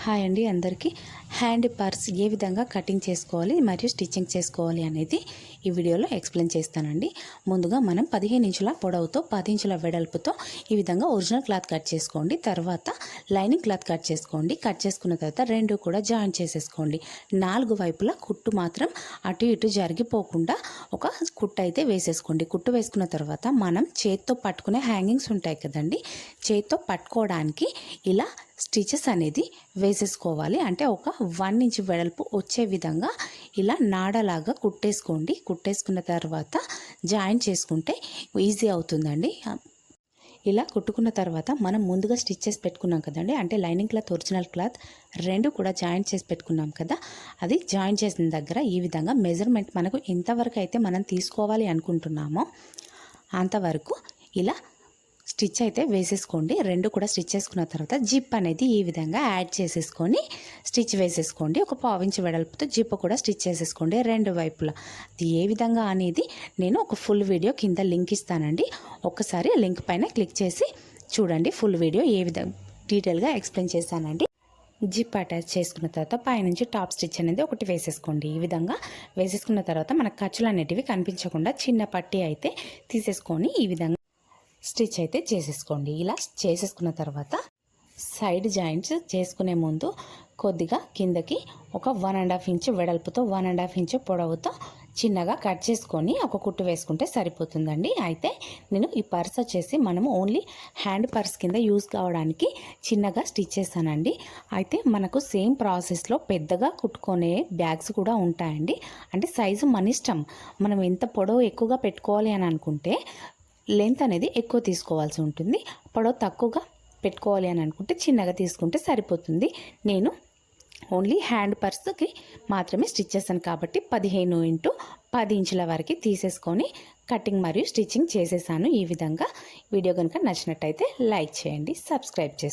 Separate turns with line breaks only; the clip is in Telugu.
హాయ్ అండి అందరికీ. హ్యాండ్ పర్స్ ఏ విధంగా కటింగ్ చేసుకోవాలి మరియు స్టిచ్చింగ్ చేసుకోవాలి అనేది ఈ వీడియోలో ఎక్స్ప్లెయిన్ చేస్తానండి. ముందుగా మనం 15 ఇంచుల పొడవుతో 10 ఇంచుల వెడల్పుతో ఈ విధంగా ఒరిజినల్ క్లాత్ కట్ చేసుకోండి. తర్వాత లైనింగ్ క్లాత్ కట్ చేసుకోండి. కట్ చేసుకున్న తర్వాత రెండు కూడా జాయిన్ చేసేసుకోండి. 4 వైపులా కుట్టు మాత్రం అటు ఇటు జరిగిపోకుండా ఒక కుట్టు అయితే వేసేసుకోండి. కుట్టు వేసుకున్న తర్వాత మనం చేత్తో పట్టుకునే హ్యాంగింగ్స్ ఉంటాయి కదండి, చేత్తో పట్టుకోవడానికి ఇలా స్టిచెస్ అనేది వేసేసుకోవాలి. అంటే ఒక 1 ఇంచ్ వెడల్పు వచ్చే విధంగా ఇలా నాడలాగా కుట్టేసుకోండి. కుట్టేసుకున్న తర్వాత జాయిన్ చేసుకుంటే ఈజీ అవుతుందండి. ఇలా కుట్టుకున్న తర్వాత మనం ముందుగా స్టిచ్ చేసి పెట్టుకున్నాం కదండి, అంటే లైనింగ్ క్లాత్ ఒరిజినల్ క్లాత్ రెండు కూడా జాయిన్ చేసి పెట్టుకున్నాం కదా, అది జాయిన్ చేసిన దగ్గర ఈ విధంగా మెజర్మెంట్ మనకు ఎంతవరకు అయితే మనం తీసుకోవాలి అనుకుంటున్నామో అంతవరకు ఇలా స్టిచ్ అయితే వేసేసుకోండి. రెండు కూడా స్టిచ్ చేసుకున్న తర్వాత జిప్ అనేది ఈ విధంగా యాడ్ చేసేసుకొని స్టిచ్ వేసేసుకోండి. ఒక 1/4 ఇంచ్ వెడల్పుతో జిప్ కూడా స్టిచ్ చేసేసుకోండి రెండు వైపులా. అది ఏ విధంగా అనేది నేను ఒక ఫుల్ వీడియో కింద లింక్ ఇస్తానండి. ఒక్కసారి లింక్ పైన క్లిక్ చేసి చూడండి. ఫుల్ వీడియో ఏ విధంగా డీటెయిల్గా ఎక్స్ప్లెయిన్ చేశానండి. జిప్ అటాచ్ చేసుకున్న తర్వాత పైనుంచి టాప్ స్టిచ్ అనేది ఒకటి వేసేసుకోండి. ఈ విధంగా వేసేసుకున్న తర్వాత మనకు ఖర్చులు అనేటివి కనిపించకుండా చిన్న పట్టీ అయితే తీసేసుకొని ఈ విధంగా స్టిచ్ అయితే చేసేసుకోండి. ఇలా చేసేసుకున్న తర్వాత సైడ్ జాయింట్స్ చేసుకునే ముందు కొద్దిగా కిందకి ఒక 1.5 ఇంచ్ వెడల్పుతో 1.5 ఇంచ్ పొడవుతో చిన్నగా కట్ చేసుకొని ఒక కుట్టు వేసుకుంటే సరిపోతుందండి. అయితే నేను ఈ పర్స్ వచ్చేసి మనము ఓన్లీ హ్యాండ్ పర్స్ కింద యూజ్ కావడానికి చిన్నగా స్టిచ్ చేశానండి. అయితే మనకు సేమ్ ప్రాసెస్లో పెద్దగా కుట్టుకునే బ్యాగ్స్ కూడా ఉంటాయండి. అంటే సైజు మన ఇష్టం. మనం ఎంత పొడవు ఎక్కువగా పెట్టుకోవాలి అని అనుకుంటే లెంత్ అనేది ఎక్కువ తీసుకోవాల్సి ఉంటుంది. పొడవు తక్కువగా పెట్టుకోవాలి అని అనుకుంటే చిన్నగా తీసుకుంటే సరిపోతుంది. నేను ఓన్లీ హ్యాండ్ పర్స్కి మాత్రమే స్టిచ్ చేశాను కాబట్టి 15 ఇంటూ 10 ఇంచుల వరకు తీసేసుకొని కటింగ్ మరియు స్టిచ్చింగ్ చేసేసాను. ఈ విధంగా వీడియో కనుక నచ్చినట్టయితే లైక్ చేయండి, సబ్స్క్రైబ్ చేసుకోండి.